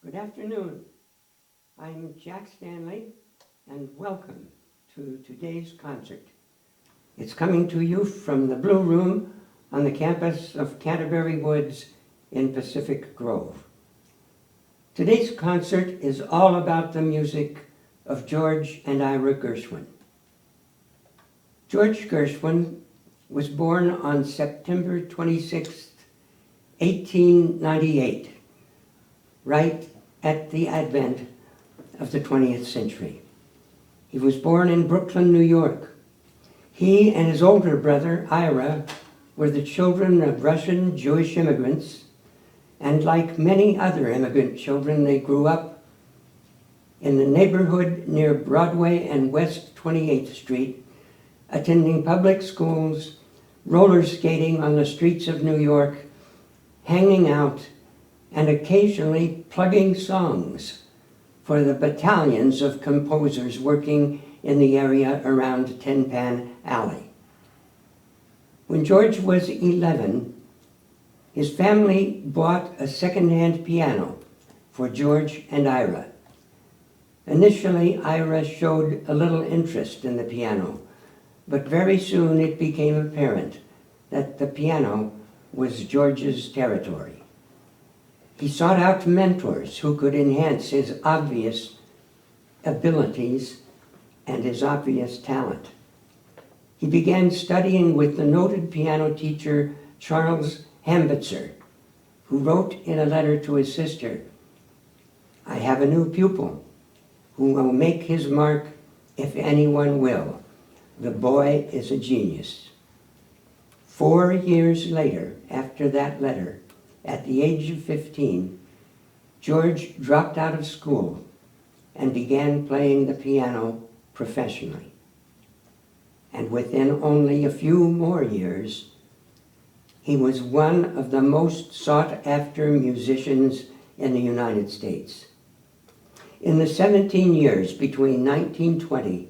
Good afternoon. I'm Jack Stanley, and welcome to today's concert. It's coming to you from the Blue Room on the campus of Canterbury Woods in Pacific Grove. Today's concert is all about the music of George and Ira Gershwin. George Gershwin was born on September 26, 1898, right at the advent of the 20th century. He was born in Brooklyn, New York. He and his older brother, Ira, were the children of Russian Jewish immigrants, and like many other immigrant children, they grew up in the neighborhood near Broadway and West 28th Street, attending public schools, roller skating on the streets of New York, hanging out, and occasionally plugging songs for the battalions of composers working in the area around Tin Pan Alley. When George was 11, his family bought a second-hand piano for George and Ira. Initially, Ira showed a little interest in the piano, but very soon it became apparent that the piano was George's territory. He sought out mentors who could enhance his obvious abilities and his obvious talent. He began studying with the noted piano teacher Charles Hambitzer, who wrote in a letter to his sister, "I have a new pupil who will make his mark if anyone will. The boy is a genius." 4 years later, after that letter, at the age of 15, George dropped out of school and began playing the piano professionally. And within only a few more years, he was one of the most sought-after musicians in the United States. In the 17 years between 1920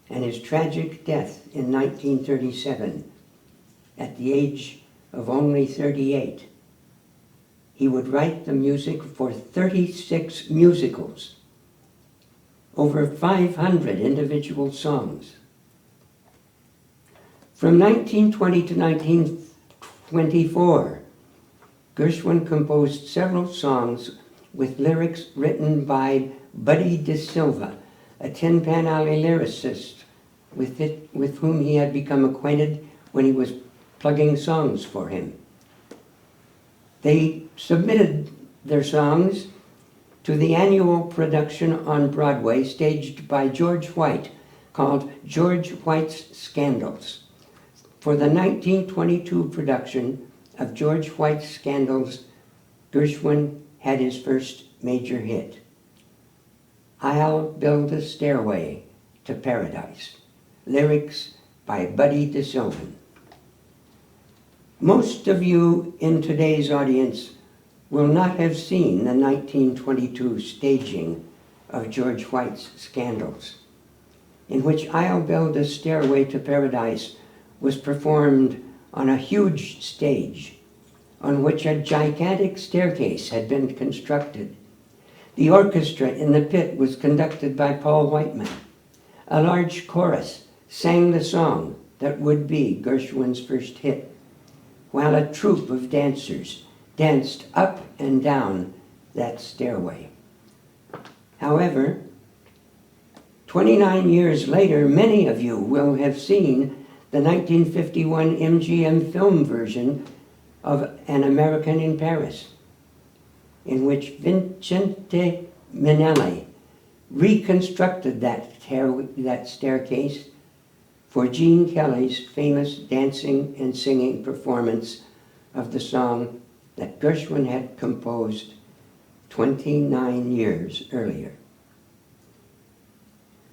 and his tragic death in 1937, at the age of only 38, he would write the music for 36 musicals, over 500 individual songs. From 1920 to 1924, Gershwin composed several songs with lyrics written by Buddy DeSilva, a Tin Pan Alley lyricist with whom he had become acquainted when he was plugging songs for him. They submitted their songs to the annual production on Broadway staged by George White called George White's Scandals. For the 1922 production of George White's Scandals, Gershwin had his first major hit, "I'll Build a Stairway to Paradise," lyrics by Buddy DeSilva. Most of you in today's audience will not have seen the 1922 staging of George White's Scandals, in which "I'll Build a Stairway to Paradise" was performed on a huge stage on which a gigantic staircase had been constructed. The orchestra in the pit was conducted by Paul Whiteman. A large chorus sang the song that would be Gershwin's first hit, while a troupe of dancers danced up and down that stairway. However, 29 years later, many of you will have seen the 1951 MGM film version of An American in Paris, in which Vincente Minnelli reconstructed that staircase for Gene Kelly's famous dancing and singing performance of the song that Gershwin had composed 29 years earlier.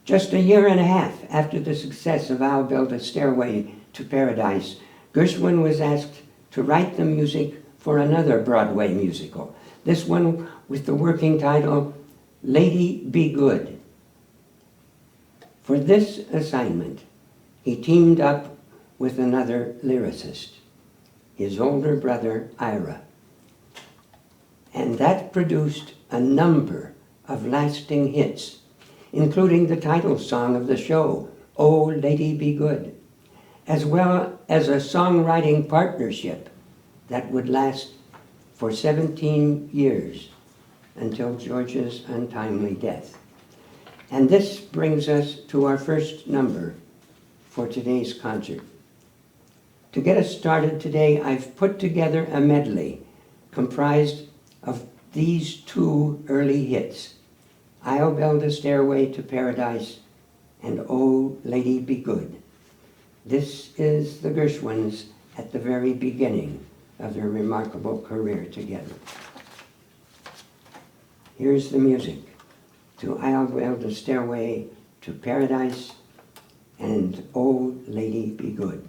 Just a year and a half after the success of "I'll Build a Stairway to Paradise," Gershwin was asked to write the music for another Broadway musical, this one with the working title, "Lady Be Good." For this assignment, he teamed up with another lyricist, his older brother, Ira. and that produced a number of lasting hits, including the title song of the show, "Oh, Lady Be Good," as well as a songwriting partnership that would last for 17 years until George's untimely death. And this brings us to our first number for today's concert. To get us started today, I've put together a medley comprised of these two early hits, "I'll Build a Stairway to Paradise" and "Oh, Lady Be Good." This is the Gershwins at the very beginning of their remarkable career together. Here's the music to "I'll Build a Stairway to Paradise" and "Oh, Lady Be Good."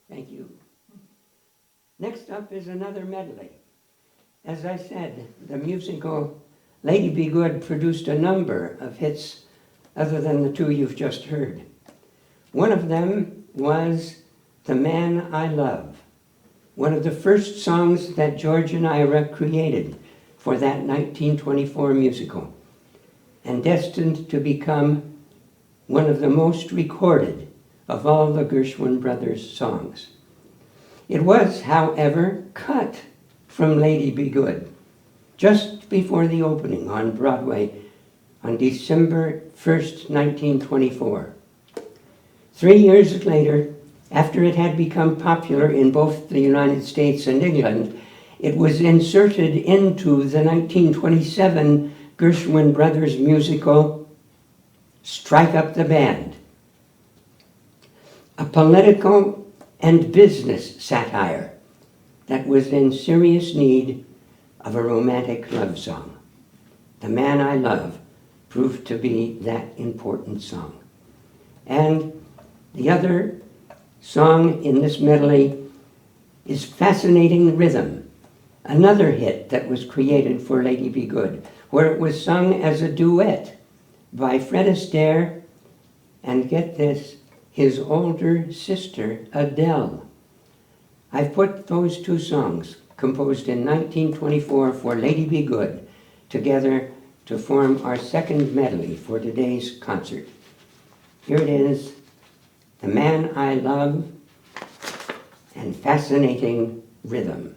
Thank you. Next up is another medley. As I said, the musical Lady Be Good produced a number of hits other than the two you've just heard. One of them was "The Man I Love," one of the first songs that George and Ira created for that 1924 musical, and destined to become one of the most recorded of all the Gershwin brothers' songs. It was, however, cut from Lady Be Good just before the opening on Broadway on December 1st, 1924. 3 years later, after it had become popular in both the United States and England, it was inserted into the 1927 Gershwin brothers musical Strike Up the Band, a political and business satire that was in serious need of a romantic love song. "The Man I Love" proved to be that important song. And the other song in this medley is Fascinating Rhythm, another hit that was created for Lady Be Good, where it was sung as a duet by Fred Astaire and, get this, his older sister, Adele. I've put those two songs, composed in 1924 for Lady Be Good, together to form our second medley for today's concert. Here it is, The Man I Love and Fascinating Rhythm.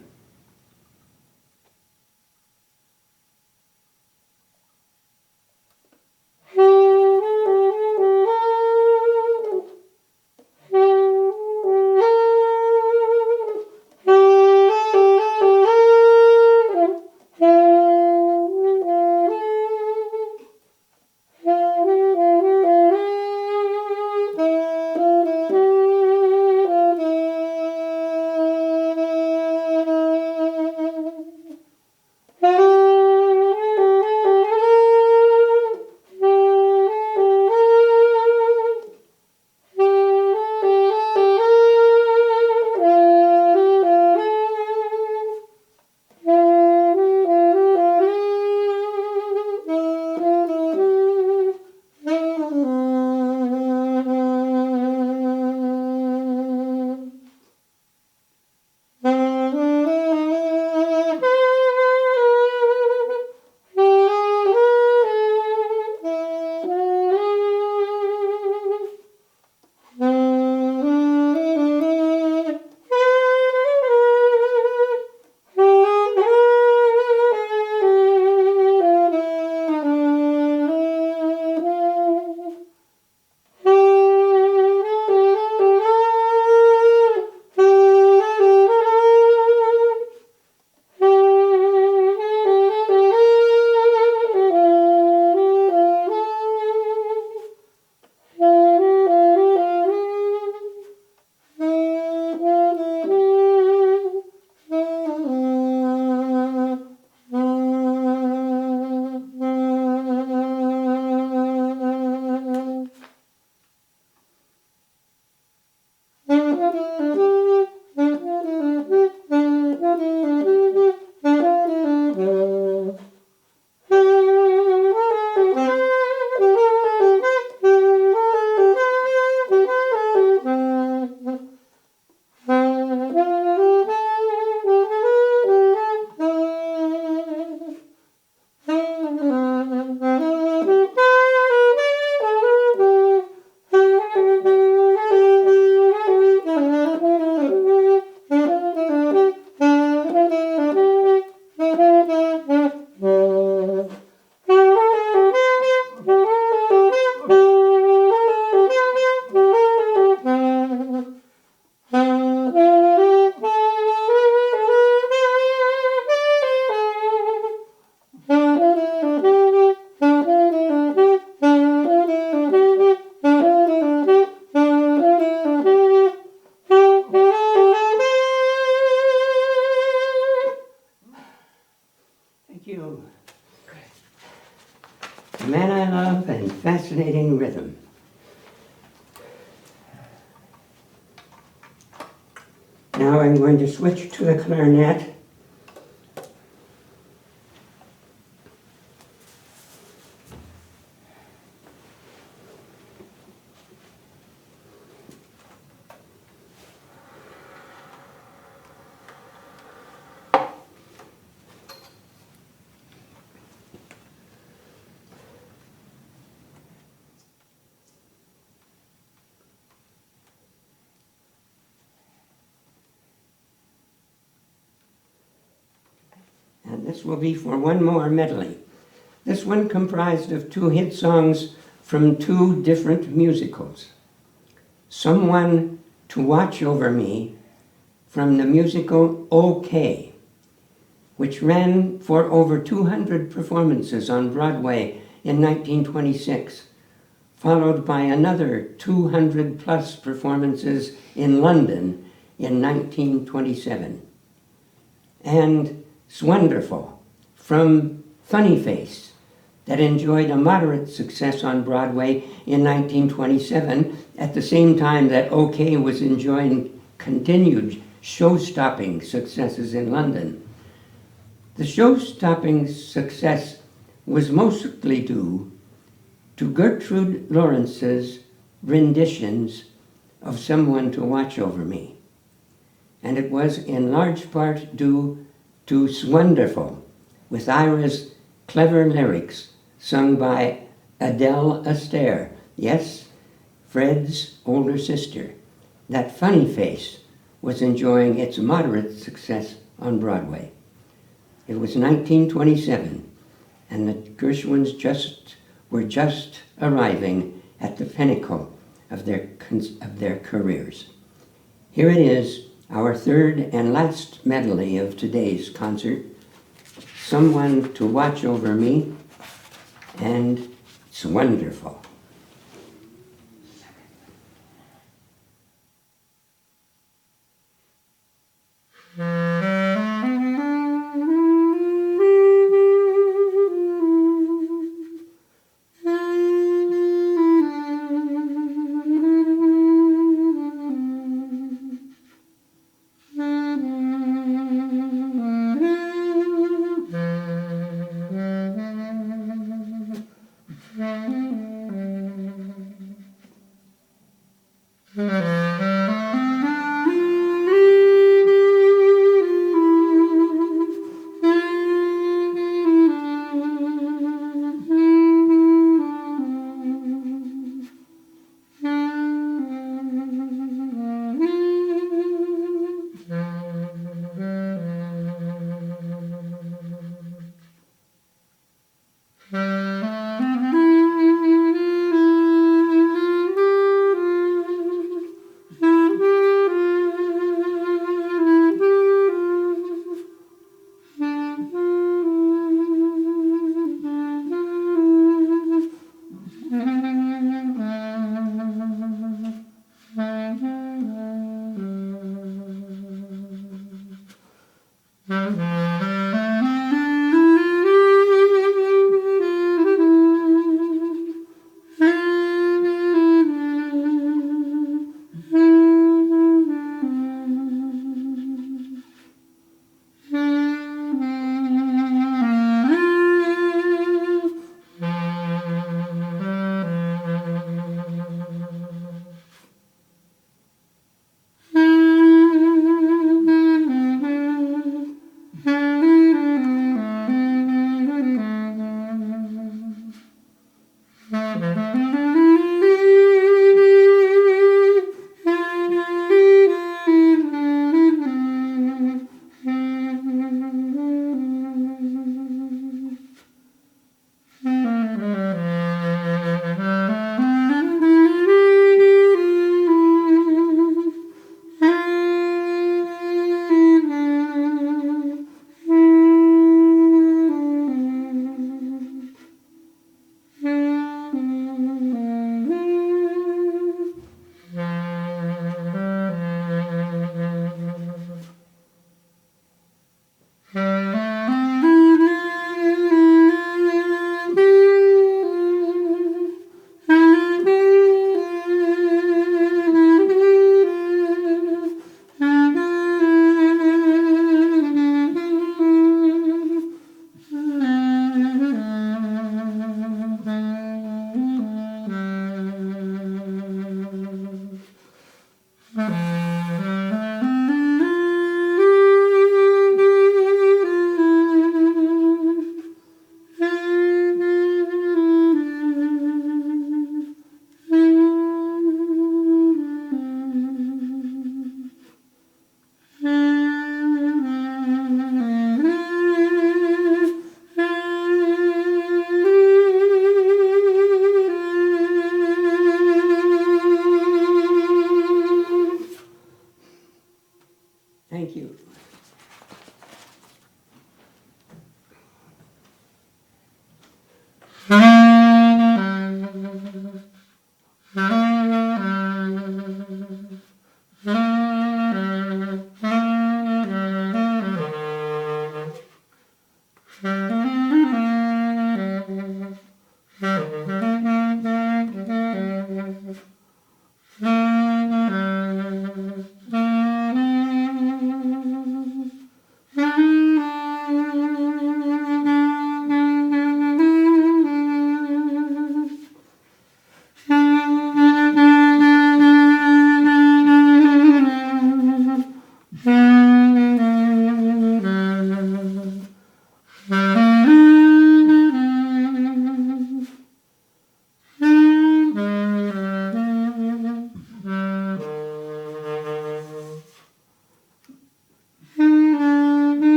The Man I Love and Fascinating Rhythm. Now I'm going to switch to the clarinet. And this will be for one more medley. This one comprised of two hit songs from two different musicals. Someone to Watch Over Me from the musical OK, which ran for over 200 performances on Broadway in 1926, followed by another 200 plus performances in London in 1927. And Wonderful from Funny Face, that enjoyed a moderate success on Broadway in 1927 at the same time that OK was enjoying continued show-stopping successes in London. The show-stopping success was mostly due to Gertrude Lawrence's renditions of Someone to Watch Over Me. And it was in large part due to Wonderful, with Ira's clever lyrics sung by Adele Astaire, yes, Fred's older sister. That funny face was enjoying its moderate success on Broadway. It was 1927, and the Gershwins were just arriving at the pinnacle of their careers. Here it is, our third and last medley of today's concert, Someone to Watch Over Me, and It's Wonderful. Thank you.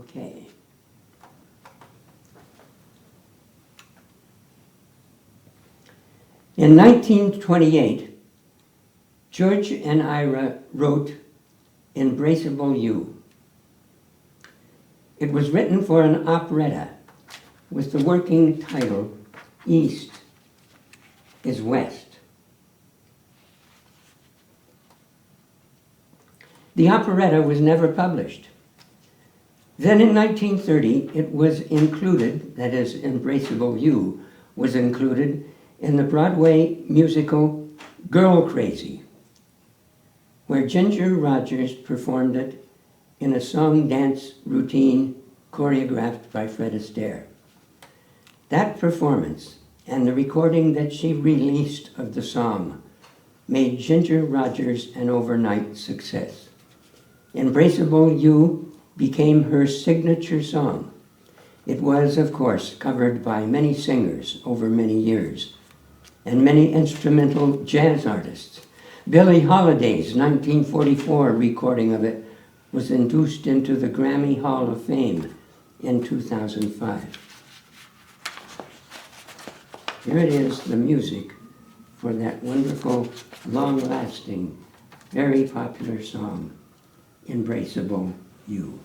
Okay. In 1928, George and Ira wrote Embraceable You. It was written for an operetta with the working title, East is West. The operetta was never published. Then in 1930, it was included, that is, Embraceable You, was included in the Broadway musical Girl Crazy, where Ginger Rogers performed it in a song-dance routine choreographed by Fred Astaire. That performance and the recording that she released of the song made Ginger Rogers an overnight success. Embraceable You became her signature song. It was, of course, covered by many singers over many years and many instrumental jazz artists. Billie Holiday's 1944 recording of it was induced into the Grammy Hall of Fame in 2005. Here it is, the music for that wonderful, long-lasting, very popular song, Embraceable You.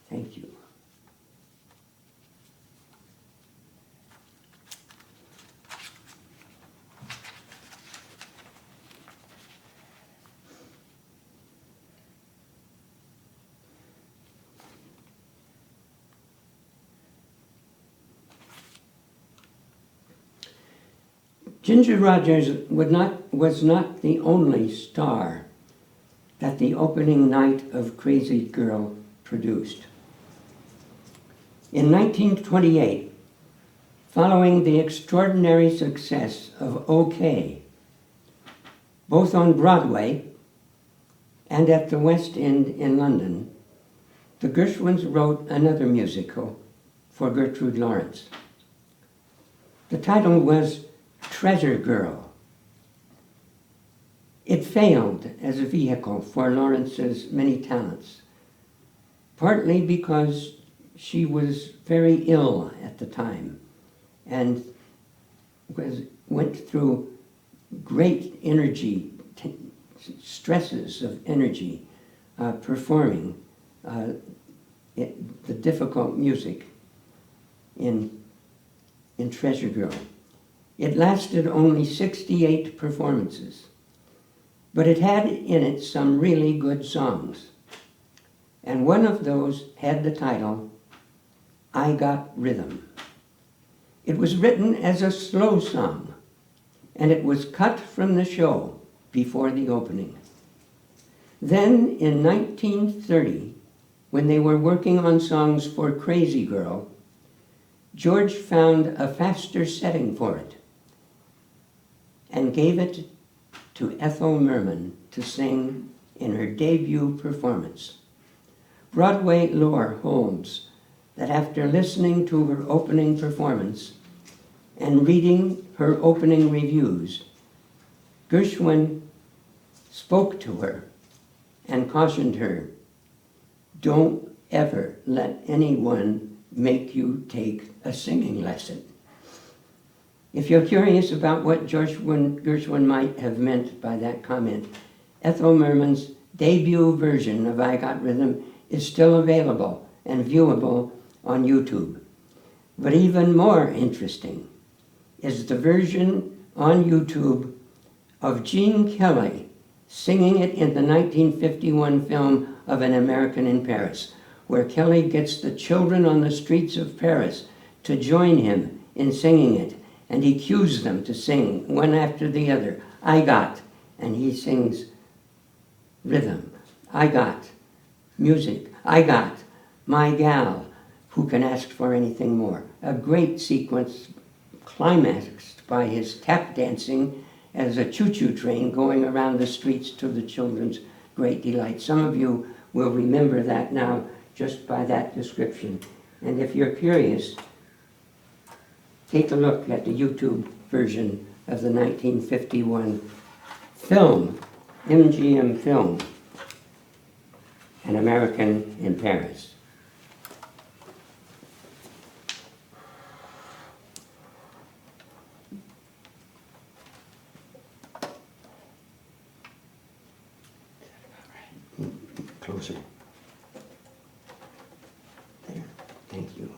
Thank you. Ginger Rogers was not the only star that the opening night of Crazy Girl produced. In 1928, following the extraordinary success of OK, both on Broadway and at the West End in London, the Gershwins wrote another musical for Gertrude Lawrence. The title was Treasure Girl. It failed as a vehicle for Lawrence's many talents, partly because she was very ill at the time and went through great energy, stresses of energy, performing the difficult music in Treasure Girl. It lasted only 68 performances, but it had in it some really good songs. And one of those had the title, I Got Rhythm. It was written as a slow song, and it was cut from the show before the opening. Then in 1930, when they were working on songs for Crazy Girl, George found a faster setting for it and gave it to Ethel Merman to sing in her debut performance. Broadway lore holds that after listening to her opening performance and reading her opening reviews, Gershwin spoke to her and cautioned her, don't ever let anyone make you take a singing lesson. If you're curious about what Gershwin might have meant by that comment, Ethel Merman's debut version of I Got Rhythm is still available and viewable on YouTube. But even more interesting is the version on YouTube of Gene Kelly singing it in the 1951 film of An American in Paris, where Kelly gets the children on the streets of Paris to join him in singing it, and he cues them to sing one after the other, I got, and he sings rhythm, I got, music, I got, my gal, who can ask for anything more. A great sequence climaxed by his tap dancing as a choo-choo train going around the streets to the children's great delight. Some of you will remember that now just by that description. And if you're curious, take a look at the YouTube version of the 1951 film, MGM film, An American in Paris. Closer. There. Thank you.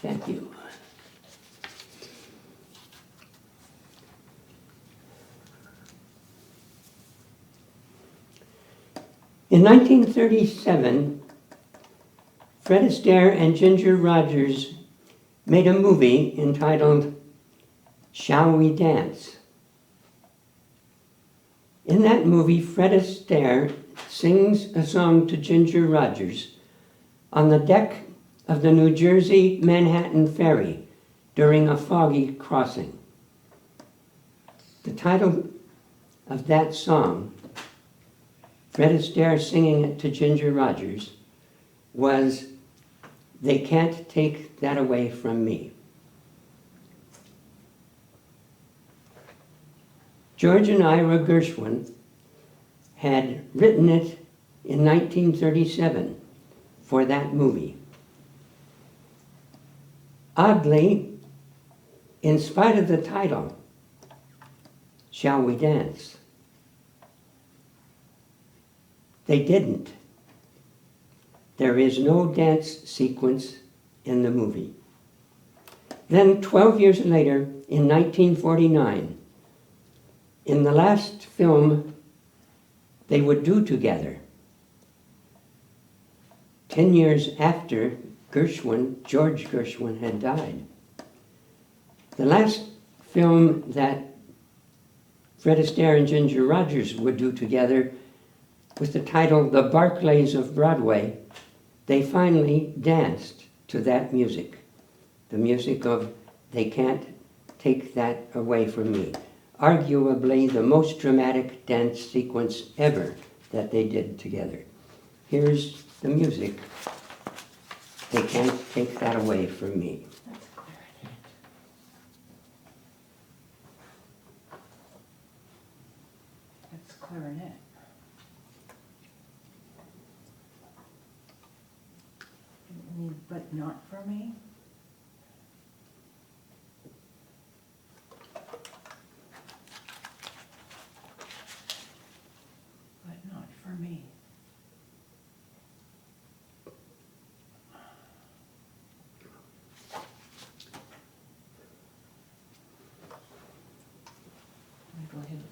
Thank you. In 1937, Fred Astaire and Ginger Rogers made a movie entitled Shall We Dance? In that movie, Fred Astaire sings a song to Ginger Rogers on the deck of the New Jersey Manhattan Ferry during a foggy crossing. The title of that song, Fred Astaire singing it to Ginger Rogers, was They Can't Take That Away From Me. George and Ira Gershwin had written it in 1937 for that movie. Oddly, in spite of the title, Shall We Dance?, they didn't. There is no dance sequence in the movie. Then 12 years later, in 1949, in the last film they would do together, 10 years after George Gershwin had died, the last film that Fred Astaire and Ginger Rogers would do together with the title The Barclays of Broadway, they finally danced to that music, the music of They Can't Take That Away From Me, arguably the most dramatic dance sequence ever that they did together. Here's the music, They Can't Take That Away From Me. That's clarinet. But not for me? But not for me. Let me go ahead.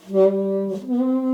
Summertime?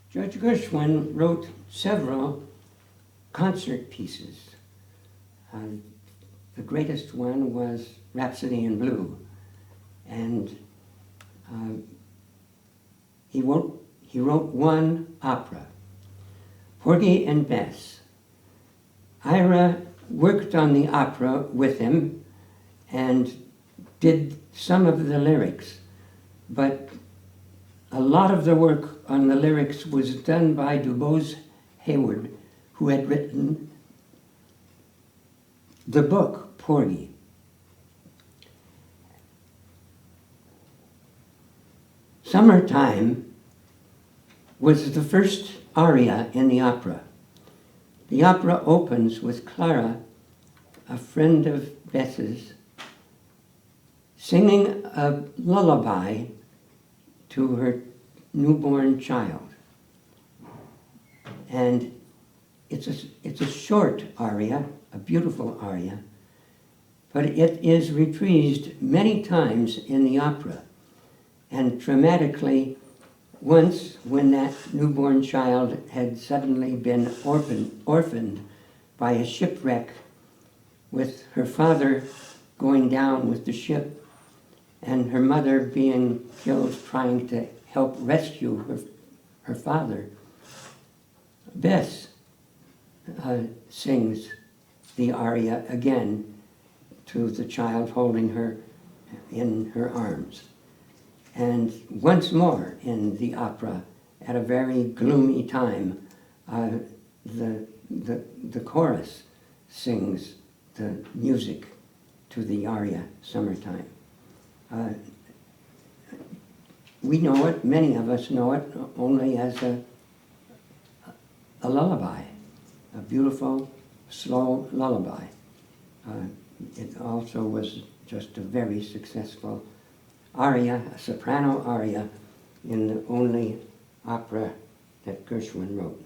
George Gershwin wrote several concert pieces. The greatest one was Rhapsody in Blue. And he wrote one opera, Porgy and Bess. Ira worked on the opera with him and did some of the lyrics, but a lot of the work on the lyrics was done by DuBose Hayward, who had written the book, Porgy. Summertime was the first aria in the opera. The opera opens with Clara, a friend of Bess's, singing a lullaby to her newborn child. And it's a short aria, a beautiful aria, but it is reprised many times in the opera. And dramatically, once when that newborn child had suddenly been orphaned by a shipwreck, with her father going down with the ship and her mother being killed trying to help rescue her father, Bess sings the aria again to the child holding her in her arms. And once more in the opera, at a very gloomy time, the chorus sings the music to the aria, Summertime. We know it, many of us know it, only as a lullaby, a beautiful, slow lullaby. It also was just a very successful aria, a soprano aria, in the only opera that Gershwin wrote.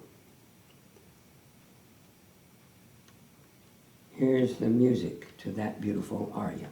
Here's the music to that beautiful aria.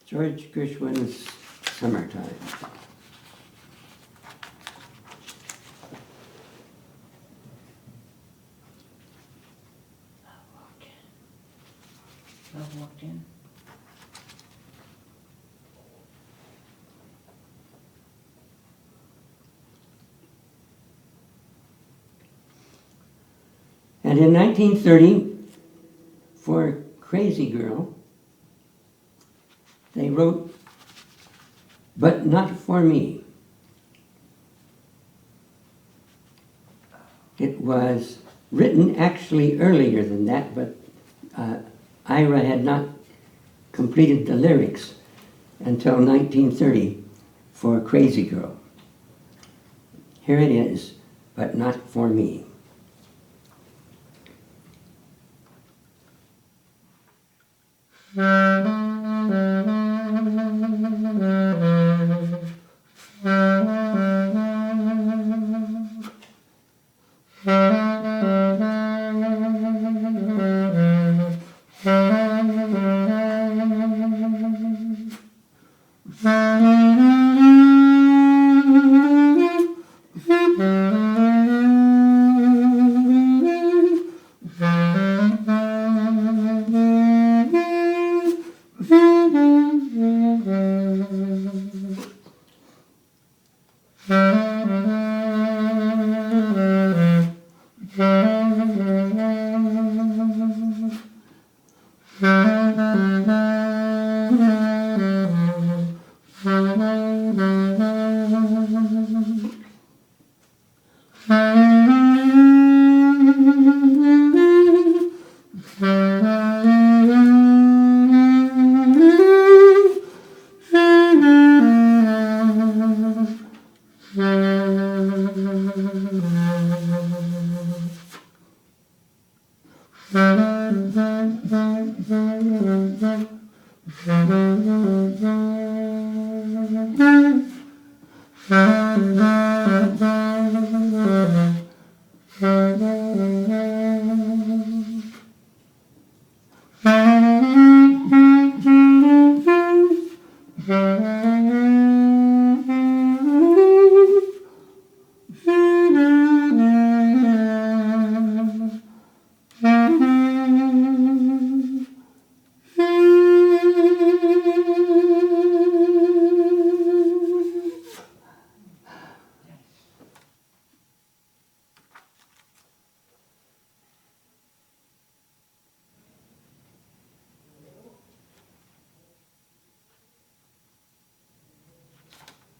George Gershwin's Summertime. Love walked in. And in 1930, for Crazy Girl, they wrote, "But Not For Me." It was written actually earlier than that, but Ira had not completed the lyrics until 1930 for Crazy Girl. Here it is, "But Not For Me."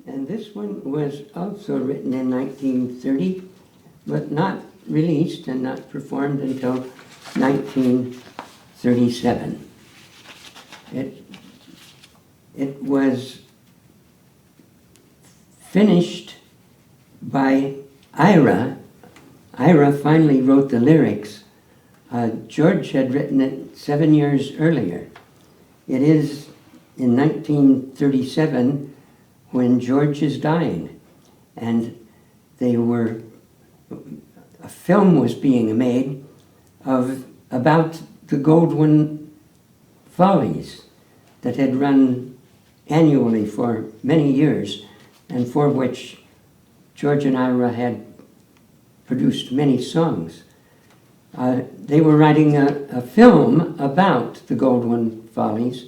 And this one was also written in 1930, but not released and not performed until 1937. It was finished by Ira. Ira finally wrote the lyrics. George had written it 7 years earlier. It is in 1937 when George is dying, and a film was being made about the Goldwyn Follies that had run annually for many years, and for which George and Ira had produced many songs. They were writing a film about the Goldwyn Follies,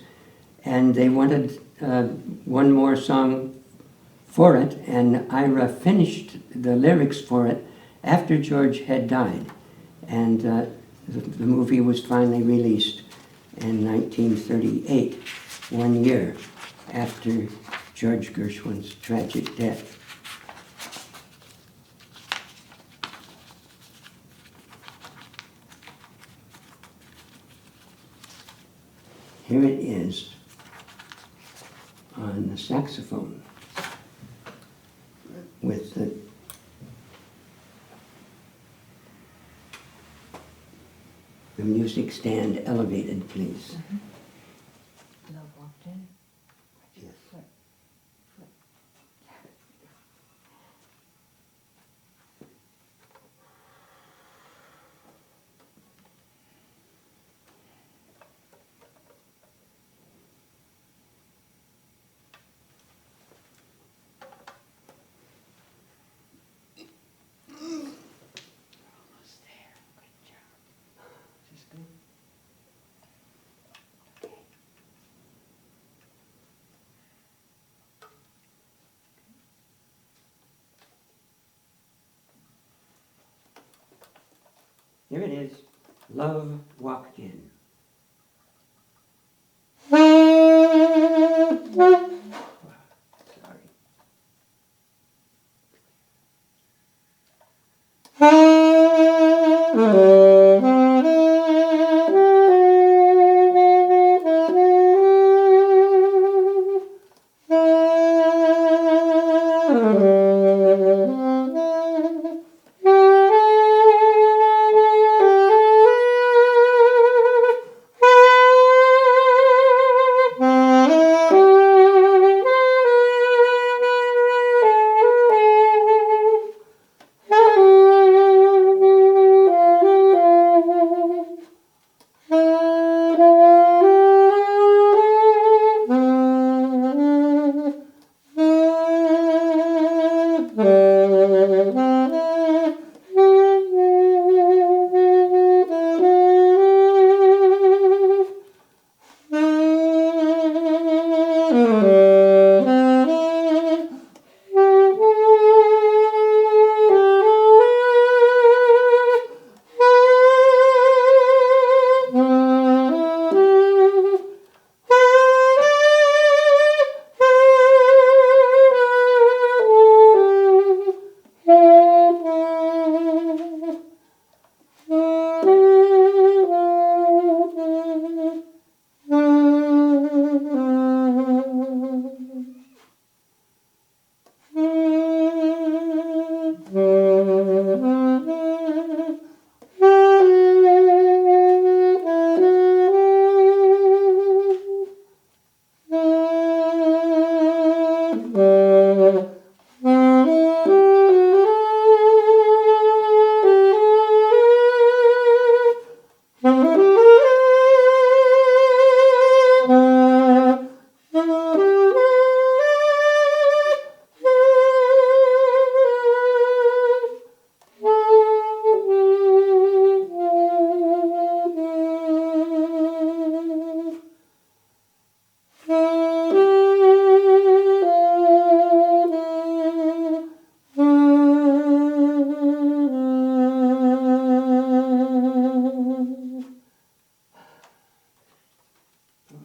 and they wanted one more song for it, and Ira finished the lyrics for it after George had died. And the movie was finally released in 1938, 1 year after George Gershwin's tragic death. Here it is on the saxophone with the the music stand elevated, please. Love walked in. Yes. Foot. Almost there. Good job. Is this good? Okay. Here it is. Love walked in. Sorry.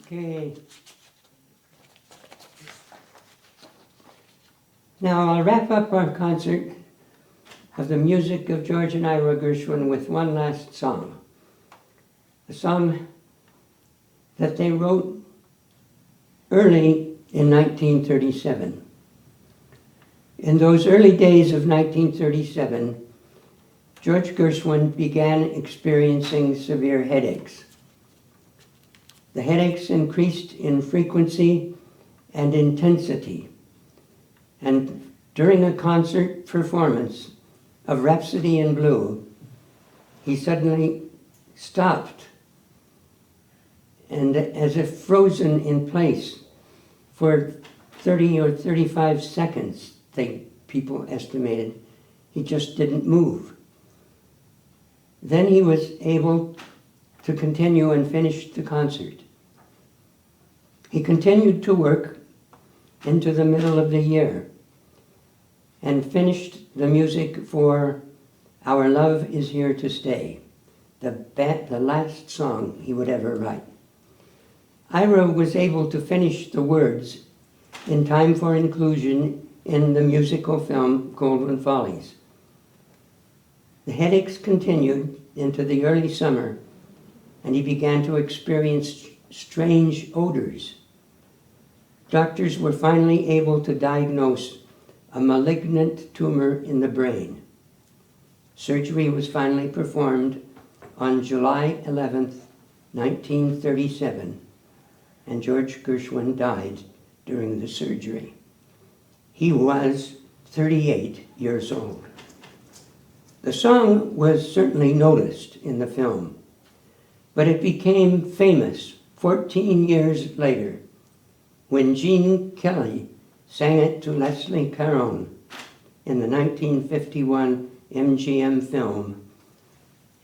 Okay. Now I'll wrap up our concert of the music of George and Ira Gershwin with one last song. A song that they wrote early in 1937. In those early days of 1937, George Gershwin began experiencing severe headaches. The headaches increased in frequency and intensity, and during a concert performance of Rhapsody in Blue, he suddenly stopped and, as if frozen in place for 30 or 35 seconds, people estimated, he just didn't move. Then he was able to continue and finish the concert. He continued to work into the middle of the year and finished the music for Our Love Is Here to Stay, the last song he would ever write. Ira was able to finish the words in time for inclusion in the musical film Golden Follies. The headaches continued into the early summer, and he began to experience strange odors. Doctors were finally able to diagnose a malignant tumor in the brain. Surgery was finally performed on July 11th, 1937, and George Gershwin died during the surgery. He was 38 years old. The song was certainly noticed in the film, but it became famous 14 years later when Gene Kelly sang it to Leslie Caron in the 1951 MGM film,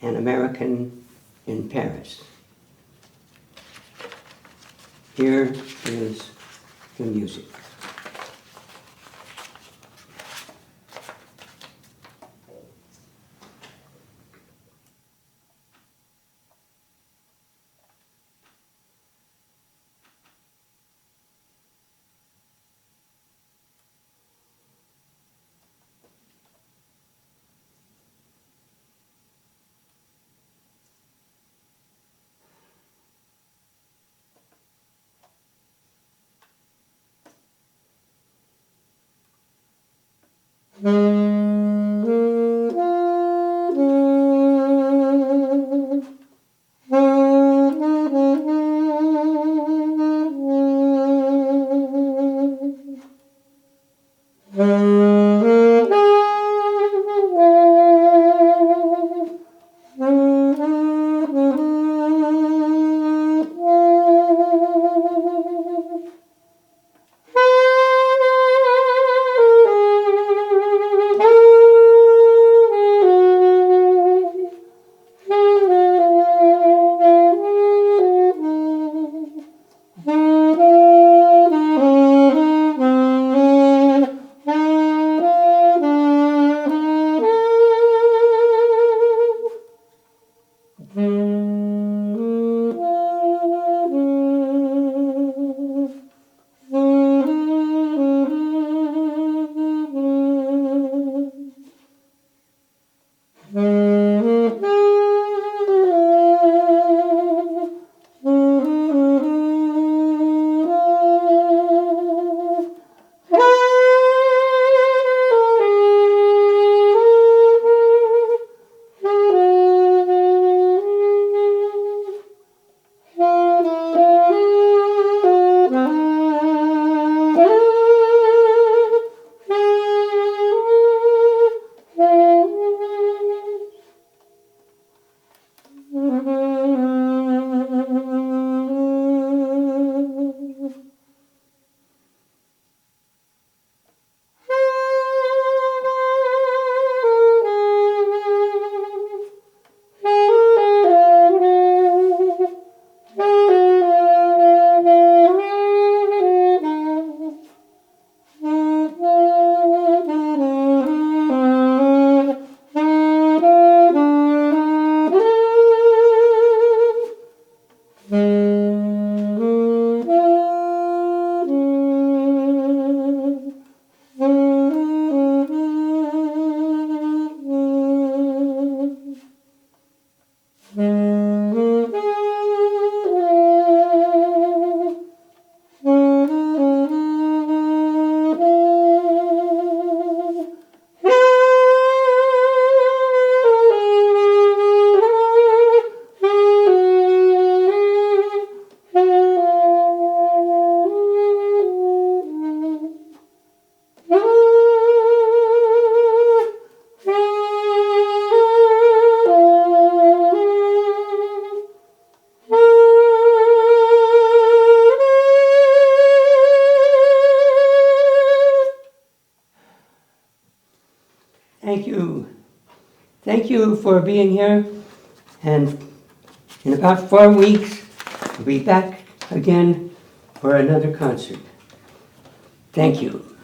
An American in Paris. Here is the music. Thank you. Thank you for being here. And in about 4 weeks, we'll be back again for another concert. Thank you.